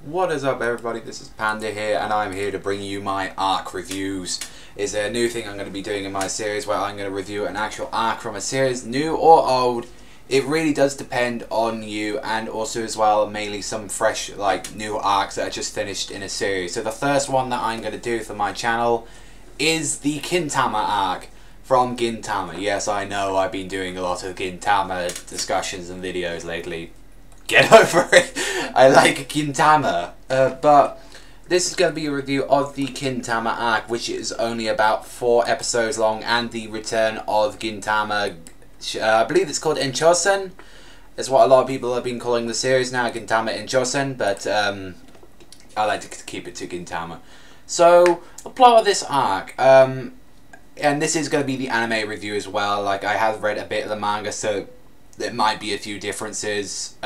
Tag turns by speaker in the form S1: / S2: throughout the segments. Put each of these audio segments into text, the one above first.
S1: What is up, everybody? This is Panda here, and I'm here to bring you my arc reviews. Is a new thing I'm going to be doing in my series where I'm going to review an actual arc from a series, new or old. It really does depend on you, and also as well mainly some fresh, like, new arcs that are just finished in a series. So the first one that I'm going to do for my channel is the Kintama arc from Gintama. Yes, I know I've been doing a lot of Gintama discussions and videos lately. Get over it. I like Gintama. But this is going to be a review of the Kintama arc, which is only about 4 episodes long, and the return of Gintama. I believe it's called Enchosen. That's what a lot of people have been calling the series now, Gintama Enchosen, but I like to keep it to Gintama. So, the plot of this arc, and this is going to be the anime review as well. Like, I have read a bit of the manga, so there might be a few differences.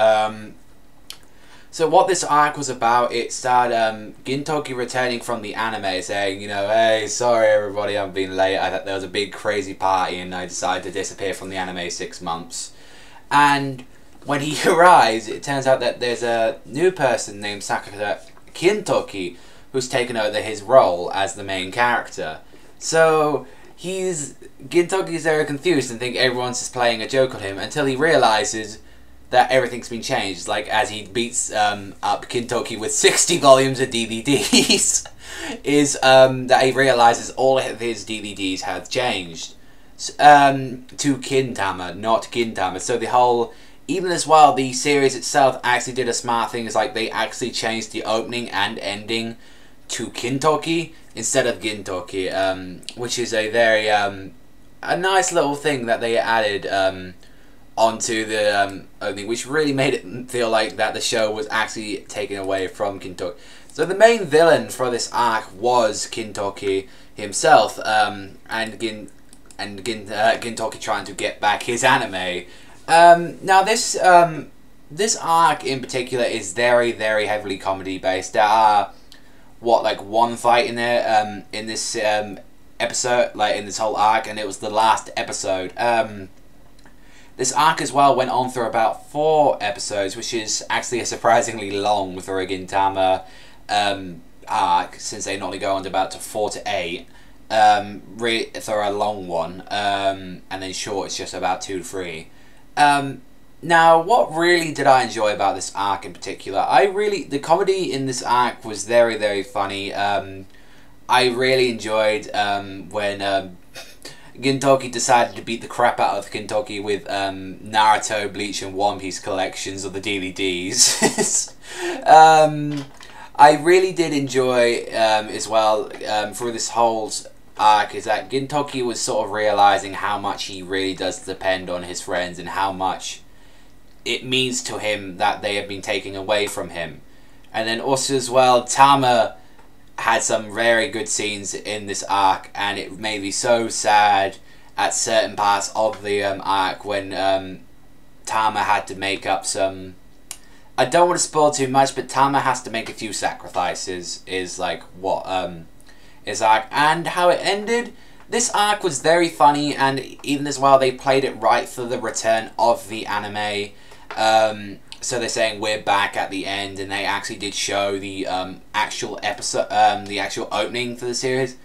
S1: So what this arc was about, it started Gintoki returning from the anime saying, you know, hey, sorry everybody, I've been late. I thought there was a big crazy party and I decided to disappear from the anime 6 months. And when he arrives, it turns out that there's a new person named Sakura Kintoki who's taken over his role as the main character. So Gintoki's very confused and think everyone's just playing a joke on him until he realizes that everything's been changed. Like, as he beats up Kintoki with 60 volumes of DVDs, is that he realizes all of his DVDs have changed to Kintama, not Gintama. So the whole, even as well, the series itself actually did a smart thing. Is like they actually changed the opening and ending to Kintoki instead of Gintoki, which is a very a nice little thing that they added onto the opening, which really made it feel like that the show was actually taken away from Kintoki. So the main villain for this arc was Kintoki himself, and Gintoki trying to get back his anime. Now this this arc in particular is very, very heavily comedy based. There are like one fight in there in this episode, like in this whole arc, and it was the last episode. This arc as well went on for about 4 episodes, which is actually a surprisingly long for a Gintama arc, since they normally go on to about 4 to 8. For a long one, and then short it's just about 2 to 3. Now, what really did I enjoy about this arc in particular? The comedy in this arc was very, very funny. I really enjoyed when Gintoki decided to beat the crap out of Kintoki with Naruto, Bleach, and One Piece collections of the DVDs. I really did enjoy as well through this whole arc is that Gintoki was sort of realizing how much he really does depend on his friends and how much it means to him that they have been taken away from him. And then also as well, Tama had some very good scenes in this arc, and it made me so sad at certain parts of the arc when Tama had to make up some... I don't want to spoil too much, but Tama has to make a few sacrifices, is like what his arc. And how it ended, this arc was very funny, and even as well they played it right for the return of the anime. So they're saying we're back at the end, and they actually did show the actual episode, the actual opening for the series.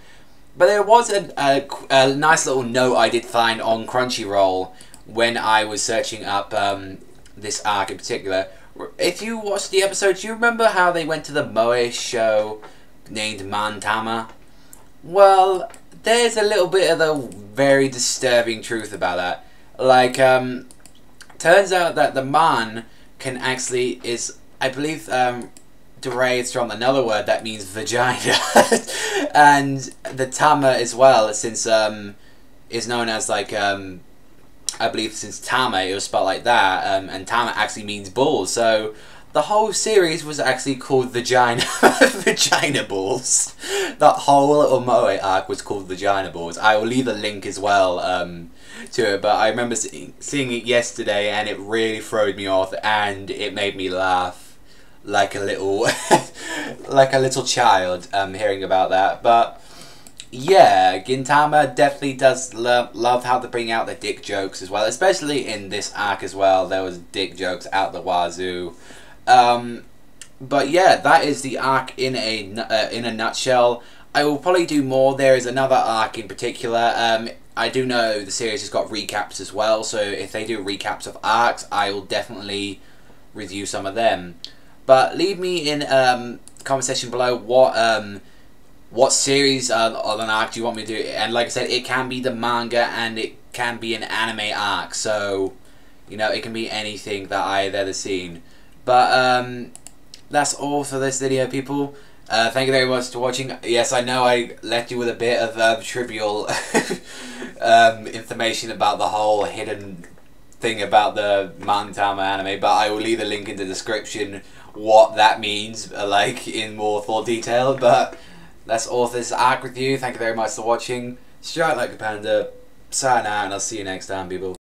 S1: But there was a nice little note I did find on Crunchyroll when I was searching up this arc in particular. If you watched the episode, do you remember how they went to the Moe show named Mantama? Well, there's a little bit of a very disturbing truth about that. Like, turns out that the man can actually I believe derived from another word that means vagina. And the Tama as well, since is known as like I believe since Tama it was spelled like that, and Tama actually means balls. So the whole series was actually called Vagina Vagina Balls. That whole little Moe arc was called Vagina Balls. I will leave a link as well to it, but I remember seeing it yesterday, and it really throwed me off, and it made me laugh like a little like a little child hearing about that. But yeah, Gintama definitely does love how they bring out the dick jokes as well, especially in this arc as well. There was dick jokes out the wazoo. But yeah, that is the arc in a nutshell. I will probably do more. There is another arc in particular. I do know the series has got recaps as well, so if they do recaps of arcs, I will definitely review some of them. But leave me in comment section below what series of an arc do you want me to do. And like I said, it can be the manga and it can be an anime arc, so you know, it can be anything that I've ever seen. But that's all for this video, people. Thank you very much for watching. Yes, I know I left you with a bit of trivial information about the whole hidden thing about the Gintama anime, but I will leave a link in the description what that means, like in more full detail. But that's all for this arc review. Thank you very much for watching. Strike like a panda. Sayonara, and I'll see you next time, people.